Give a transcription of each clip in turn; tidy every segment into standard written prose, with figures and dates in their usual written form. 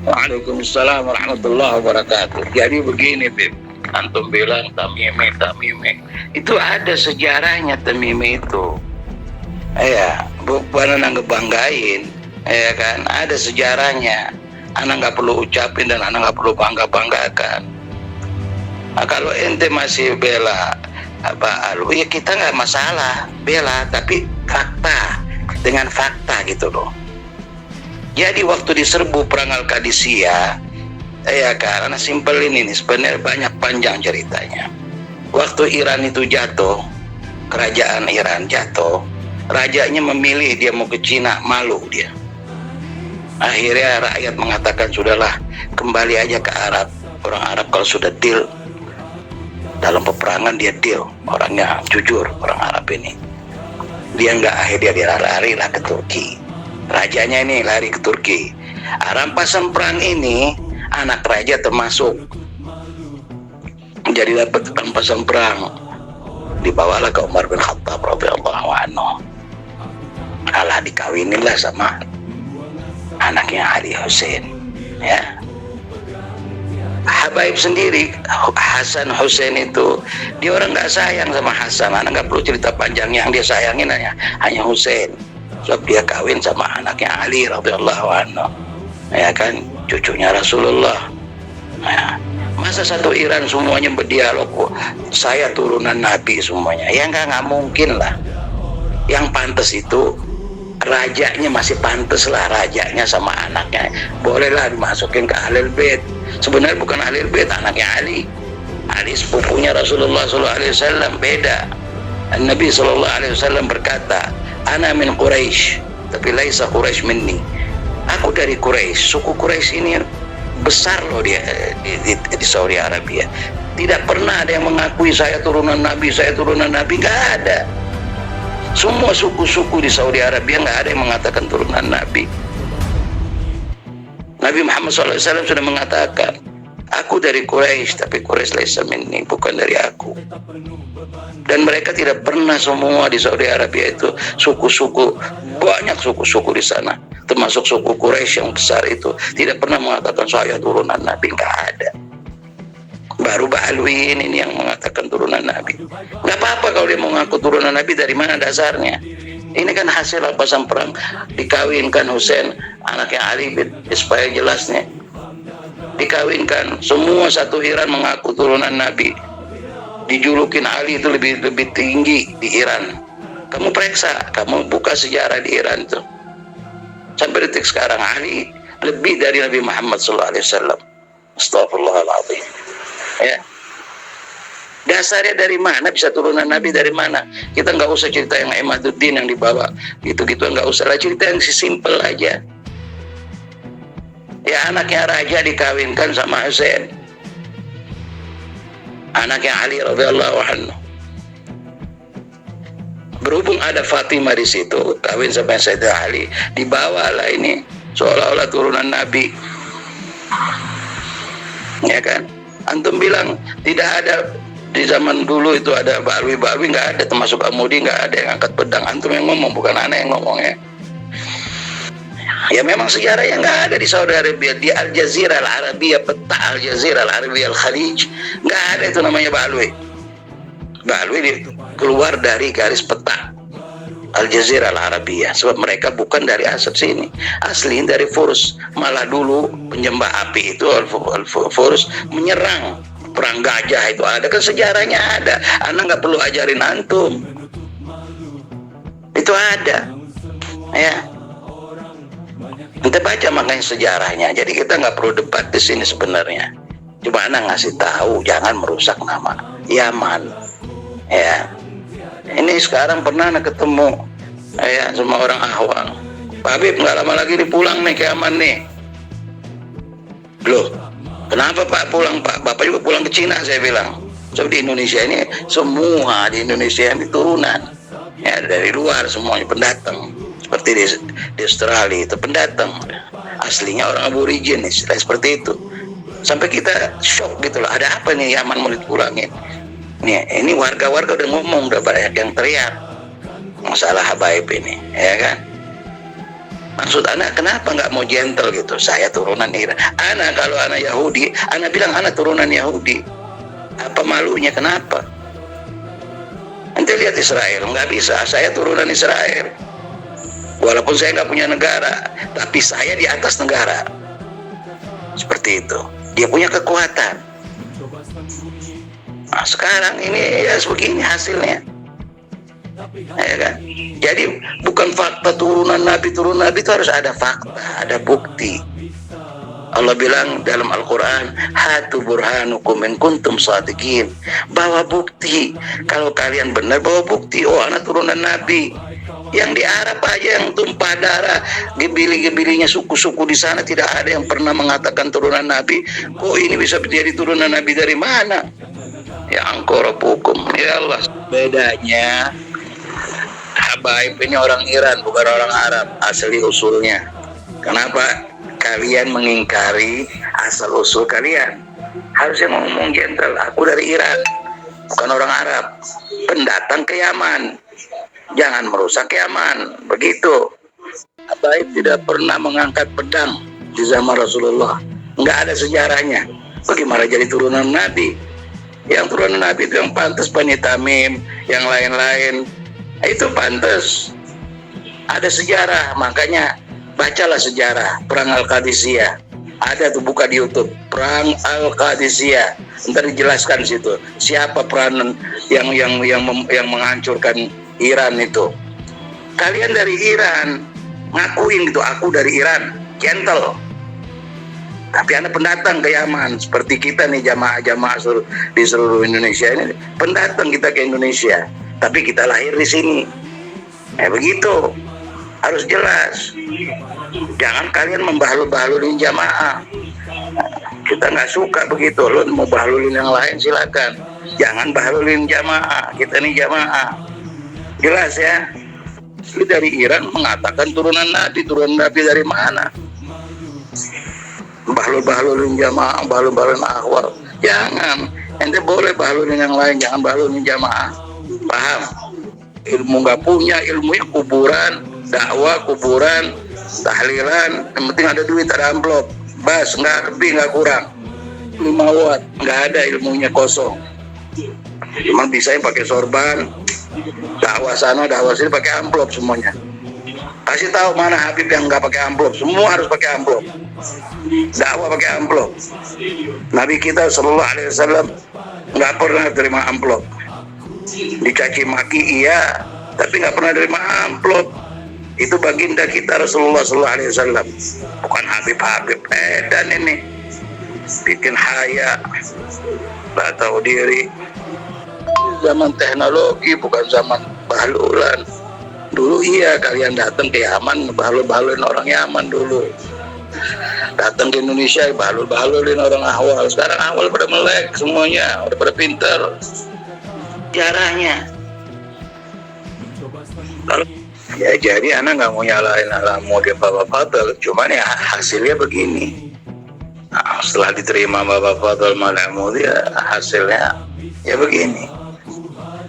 Waalaikumsalam warahmatullahi wabarakatuh. Jadi begini, Bib. Antum bilang Tamimi, Tamimi. Itu ada sejarahnya Tamimi itu. Ya, bukan anak ngebanggain. Ya kan, ada sejarahnya. Anak nggak perlu ucapin dan anak nggak perlu bangga-banggakan. Nah, kalau ente masih bela ya kita nggak masalah bela, tapi fakta, dengan fakta gitu loh. Jadi waktu diserbu perang Al-Qadisiyah, ya karena simpel ini nih, sebenarnya banyak panjang ceritanya. Waktu Iran itu jatuh, kerajaan Iran jatuh, rajanya memilih dia mau ke Cina, malu dia. Akhirnya rakyat mengatakan sudahlah, kembali aja ke Arab. Orang Arab kalau sudah deal dalam peperangan, dia deal, orangnya jujur orang Arab ini. Dia nggak, akhirnya dia lari lah ke Turki. Rajanya ini lari ke Turki. Rampasan perang ini anak raja termasuk, jadi dapat rampasan perang, dibawalah ke Umar bin Khattab radhiyallahu anhu. Kalah dikawinin lah sama anaknya Ali Hussein, ya. Habaib sendiri, Hasan Hussein itu, dia orang nggak sayang sama Hasan. Anak nggak perlu cerita panjang, yang dia sayangin hanya Hussein. Sebab dia kawin sama anaknya Ali radhiyallahu anhu, ya kan, cucunya Rasulullah. Nah, masa satu Iran semuanya berdialog, saya turunan Nabi semuanya? Ya nggak mungkin lah. Yang pantas itu rajanya, masih pantas lah rajanya sama anaknya, bolehlah dimasukin ke Ahlul Bait. Sebenarnya bukan Ahlul Bait, anaknya Ali. Ali sepupunya Rasulullah SAW, beda. Nabi SAW berkata, ana min Quraisy, tapi laisa Quraisy minni. Aku dari Quraisy. Suku Quraisy ini besar loh dia di Saudi Arabia. Tidak pernah ada yang mengakui saya turunan Nabi, nggak ada. Semua suku-suku di Saudi Arabia nggak ada yang mengatakan turunan Nabi. Nabi Muhammad SAW sudah mengatakan, aku dari Quraisy, tapi Quraisy laisa minni, bukan dari aku. Dan mereka tidak pernah, semua di Saudi Arabia itu suku-suku, banyak suku-suku di sana, termasuk suku Quraisy yang besar itu, tidak pernah mengatakan saya turunan Nabi, nggak ada. Baru Ba'alwi ini yang mengatakan turunan Nabi. Nggak apa-apa kalau dia mau ngaku turunan Nabi, dari mana dasarnya? Ini kan hasil rampasan perang, dikawinkan Hussein, anaknya Ali, supaya jelasnya. Dikawinkan, semua satu Iran mengaku turunan Nabi. Dijulukin Ali itu lebih tinggi di Iran. Kamu periksa, kamu buka sejarah di Iran itu. Sampai detik sekarang Ali lebih dari Nabi Muhammad SAW. Astagfirullahaladzim. Ya. Dasarnya dari mana, bisa turunan Nabi dari mana? Kita nggak usah cerita yang Imaduddin yang dibawa gitu-gitu, nggak usah lah, cerita yang simpel aja. Ya, anaknya raja dikawinkan sama Hussein, anaknya Ali radhiyallahu anhu. Berhubung ada Fatimah di situ, kawin sama Sayyidina Ali, dibawalah ini seolah-olah turunan Nabi. Ya kan? Antum bilang tidak ada di zaman dulu itu ada Ba'alwi, nggak ada, termasuk Amudi nggak ada yang angkat pedang. Antum yang ngomong, bukan anak yang ngomongnya. Ya memang sejarahnya nggak ada di Saudi Arabia, di Al Jazeera Al Arabia, peta Al Jazeera Al Arabia Al Khalij, nggak ada itu namanya Ba'alwi. Ba'alwi keluar dari garis peta Al Jazeera Al Arabia, sebab mereka bukan dari asal sini, asli dari Furs. Malah dulu penyembah api itu Furs menyerang, perang gajah itu ada kan, sejarahnya ada. Anak nggak perlu ajarin antum, itu ada, ya. Kita baca makanya sejarahnya. Jadi kita nggak perlu debat di sini sebenarnya. Cuma anak ngasih tahu, jangan merusak nama Yaman, ya. Ini sekarang pernah anak ketemu, ya, sama orang Ahwal. Pak Habib nggak lama lagi dipulang nih ke Yaman nih. Loh, kenapa Pak pulang Pak? Bapak juga pulang ke Cina, saya bilang. So, di Indonesia ini, semua di Indonesia ini turunan, ya, dari luar semuanya pendatang. Seperti di Australia itu pendatang, aslinya orang aborigin, istilah seperti itu. Sampai kita shock gitu loh, ada apa nih Yaman mau dipulangin? Nih, ini warga-warga udah ngomong, udah banyak yang teriak masalah habaib ini, ya kan? Maksud anak kenapa nggak mau gentle gitu? Saya turunan Iran. Anak kalau anak Yahudi, anak bilang anak turunan Yahudi. Apa malunya kenapa? Nanti lihat Israel, nggak bisa. Saya turunan Israel. Walaupun saya nggak punya negara, tapi saya di atas negara. Seperti itu. Dia punya kekuatan. Nah, sekarang ini ya begini hasilnya. Ya kan? Jadi bukan fakta turunan Nabi itu harus ada fakta, ada bukti. Allah bilang dalam Al-Quran, hatu burhanukum in kuntum shadiqin. Bawa bukti. Kalau kalian benar, bawa bukti. Oh, anak turunan Nabi. Yang di Arab aja yang tumpah darah, gebili-gebilinya suku-suku di sana tidak ada yang pernah mengatakan turunan Nabi. Kok ini bisa jadi turunan Nabi dari mana? Ya angkor hukum. Ya Allah. Bedanya, Habaib ini orang Iran, bukan orang Arab, asli usulnya. Kenapa kalian mengingkari asal usul kalian? Harusnya ngomong gentle, aku dari Iran, bukan orang Arab, pendatang ke Yaman, jangan merusak Yaman. Begitu. Habaib tidak pernah mengangkat pedang di zaman Rasulullah, nggak ada sejarahnya. Bagaimana jadi turunan Nabi? Yang turunan Nabi itu yang pantas Bani Tamim, yang lain-lain itu pantas. Ada sejarah, makanya bacalah sejarah Perang Al-Qadisiyah. Ada tuh, buka di YouTube, Perang Al-Qadisiyah. Ntar dijelaskan situ siapa peranan yang menghancurkan Iran itu. Kalian dari Iran ngakuin gitu, aku dari Iran, gentle. Tapi Anda pendatang ke Yaman, seperti kita nih jamaah-jamaah di seluruh Indonesia ini, pendatang kita ke Indonesia. Tapi kita lahir di sini. Begitu. Harus jelas. Jangan kalian membahlul-bahlulin jamaah. Kita nggak suka begitu. Lo mau bahlulin yang lain silakan. Jangan bahlulin jamaah. Kita ini jamaah. Jelas ya. Lu dari Iran mengatakan turunan Nabi dari mana? Bahlul-bahlulin jamaah, bahlul-bahlulin akhwal. Jangan. Ente boleh bahlulin yang lain, jangan bahlulin jamaah. Paham? Ilmu nggak punya, ilmunya kuburan, dakwah kuburan, tahlilan. Yang penting ada duit, ada amplop, bas, nggak lebih nggak kurang. 5 watt, nggak ada, ilmunya kosong. Cuma bisa yang pakai sorban, dakwah sana, dakwah sini pakai amplop semuanya. Kasih tahu mana Habib yang nggak pakai amplop, semua harus pakai amplop. Dakwah pakai amplop. Nabi kita Sallallahu Alaihi Wasallam nggak pernah terima amplop. Dicaci maki iya, tapi nggak pernah terima amplop. Itu baginda kita Rasulullah Sallallahu Alaihi Wasallam, bukan Habib dan ini bikin haya, nggak tahu diri. Zaman teknologi, bukan zaman bahlulan. Dulu iya kalian datang ke Yaman, bahlul-bahlulin orang Yaman dulu. Datang ke Indonesia, bahlul-bahlulin orang Ahwal. Sekarang Ahwal pada melek semuanya, udah pada pinter. Jarahnya. Kalau ya jadi anak nggak mau nyalain alamu dia Bapak Fadl, cuman ya hasilnya begini. Nah, setelah diterima Bapak Fadl malamu dia hasilnya ya begini.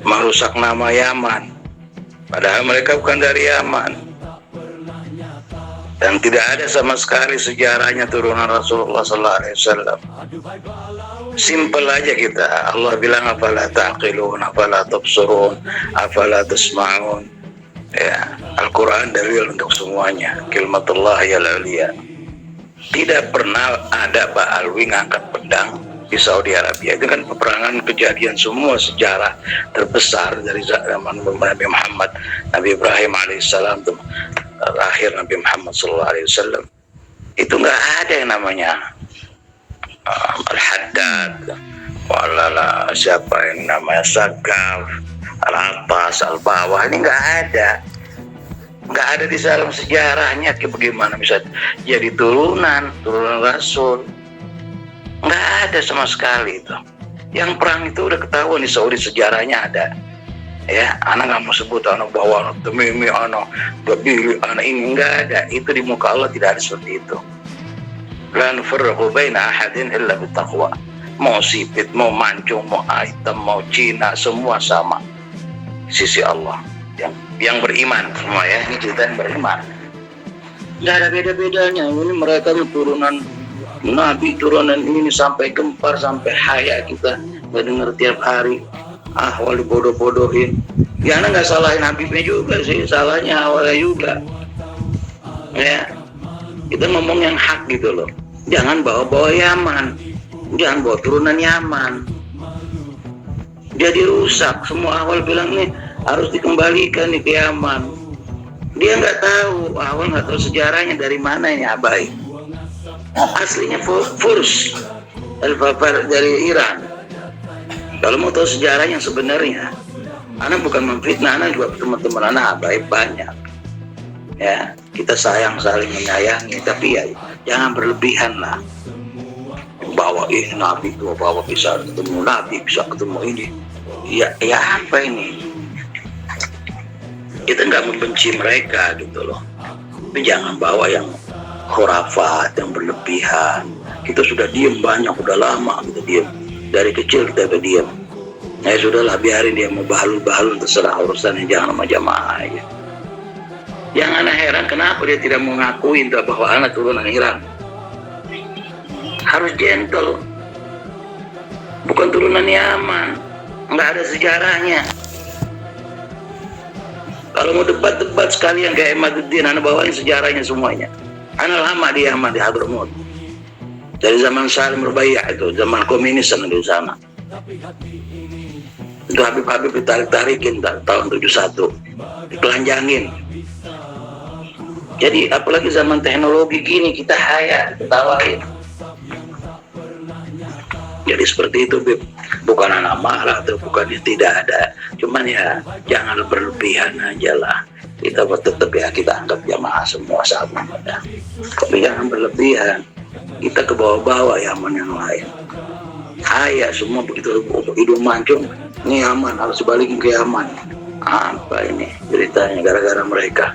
Merusak nama Yaman. Padahal mereka bukan dari Yaman. Dan tidak ada sama sekali sejarahnya turunan Rasulullah Sallallahu Alaihi Wasallam. Simpel aja kita. Allah bilang afala taqilun, afala tubsirun, afala tasma'un. Ya, Al-Quran dalil untuk semuanya. Kalimatullah ya ulia. Tidak pernah ada Ba'alwi ngangkat pedang di Saudi Arabia. Itu kan peperangan kejadian semua sejarah terbesar dari zaman Nabi Muhammad, Nabi Ibrahim alaihissalam, terakhir Nabi Muhammad sallallahu alaihi wasallam. Itu nggak ada yang namanya Al-Haddad, walala siapa yang namanya Sagaf, Al-Atas, Al-Bawah, ini nggak ada. Nggak ada di dalam sejarahnya bagaimana bisa jadi turunan Rasul. Nggak ada sama sekali itu. Yang perang itu udah ketahuan di Saudi, sejarahnya ada. Ya, anak nggak mau sebut anak bawa anak temimi, anak babili, anak ini nggak ada. Itu di muka Allah tidak ada seperti itu. La nufarriqu baina ahadin illa bittaqwa. Mau sipit, mau mancung, mau hitam, mau Cina, semua sama sisi Allah. Yang beriman semua ya, ini cerita yang beriman. nggak ada beda-bedanya. Ini mereka turunan Nabi, turunan ini sampai gempar, sampai haya kita nggak dengar tiap hari. Wali bodoh-bodohin. Ya, anak nggak salahin Habibnya juga sih, salahnya awalnya juga. Ya, kita ngomong yang hak gitu loh. Jangan bawa-bawa Yaman, jangan bawa turunan Yaman. Jadi rusak. Semua awal bilang nih harus dikembalikan nih ke Yaman. Dia nggak tahu, awal nggak tahu sejarahnya dari mana ini Abai. Aslinya Furs Al-Fafar dari Iran. Kalau mau tahu sejarah yang sebenarnya, anak bukan memfitnah, anak juga teman-teman anak baik banyak. Ya, kita sayang, saling menyayangi, tapi ya jangan berlebihan lah. Bawa ini Nabi itu, bawa bisa ketemu Nabi, bisa ketemu ini. Ya apa ini? Kita nggak membenci mereka gitu loh. Tapi jangan bawa yang khurafat, yang berlebihan. Kita sudah diem banyak, udah lama kita diem. Dari kecil kita udah diem. Ya sudahlah, biarin dia mau bahalul terserah urusannya, jangan sama jamaah aja. Yang anak heran kenapa dia tidak mau ngakuin bahwa anak turunan Iran. Harus gentle. Bukan turunan Yaman, nggak ada sejarahnya. Kalau mau debat sekalian kayak Ahmaduddin, anak bawain sejarahnya semuanya. Anak lama di Yaman, di Hadramaut. Dari zaman Salim Rubaiyah itu, zaman komunis di sana. Itu Habib ditarik-tarikin tahun 71, ditelanjangin. Jadi apalagi zaman teknologi gini, kita haya, ketawain. Jadi seperti itu, Bib. Bukan anak marah atau bukannya tidak ada. Cuman ya jangan berlebihan aja lah. Kita tetap ya kita anggap jamaah semua sama ya. Tapi jangan berlebihan. Kita ke bawah-bawah Yaman yang lain. Haya semua begitu hidung mancung. Ini Yaman, harus balikin ke Yaman. Apa ini ceritanya gara-gara mereka?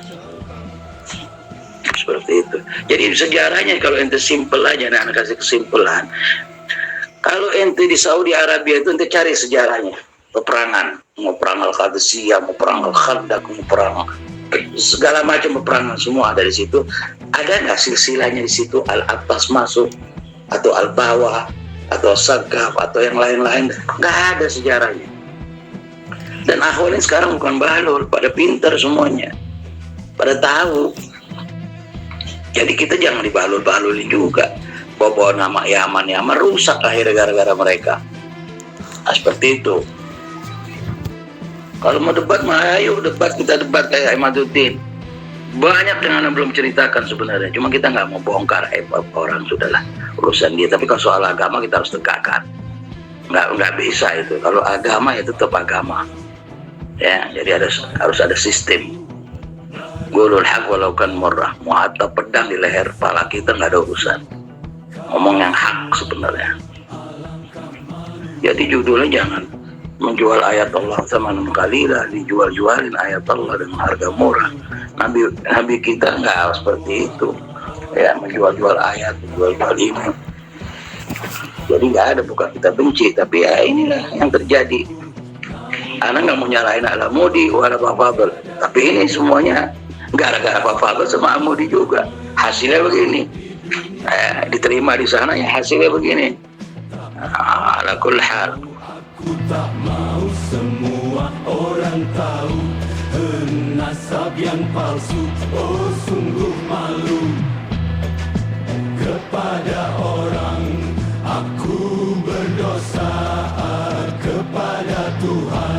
Seperti itu. Jadi sejarahnya kalau ente simpel aja, anak kasih kesimpulan. Kalau ente di Saudi Arabia itu ente cari sejarahnya, peperangan, mau perang Al-Qadisiyah, mau perang Al-Khandaq, mau perang segala macam peperangan semua ada di situ. Ada nggak silsilahnya di situ, Al-Attas masuk atau Al-Bawah atau Sagaf atau yang lain-lain? Nggak ada sejarahnya. Dan akhwal ini sekarang bukan bahlul, pada pintar semuanya, pada tahu. Jadi kita jangan dibahlul-bahlulin juga. Bawa nama Yaman rusak akhirnya gara-gara mereka. Nah, seperti itu. Kalau mau debat mah ayo debat, kita debat kayak Ahmaduddin. Banyak yang anak belum ceritakan sebenarnya, cuma kita nggak mau bongkar orang, sudahlah urusan dia. Tapi kalau soal agama kita harus tegakkan. Nggak bisa itu. Kalau agama ya tetap agama. Ya, jadi harus ada sistem. Qulul haq walau kan murrah. Mau atap pedang di leher kepala kita nggak ada urusan. Ngomong yang hak sebenarnya. Jadi judulnya jangan menjual ayat Allah sama kalilah, dijual-jualin ayat Allah dengan harga murah. Nabi kita nggak seperti itu. Ya, menjual-jual ayat, menjual-jual ini. Jadi nggak ada, bukan kita benci, tapi ya inilah yang terjadi. Anak nggak mau nyalahin Al-Mudi wala Pak Fadl, tapi ini semuanya gara-gara Pak Fadl sama Al-Mudi juga. Hasilnya begini. Diterima di sana ya hasilnya begini. Ala kulli hal. Ku tak mau semua orang tahu nasab yang palsu. Oh sungguh malu kepada orang. Aku berdosa kepada Tuhan.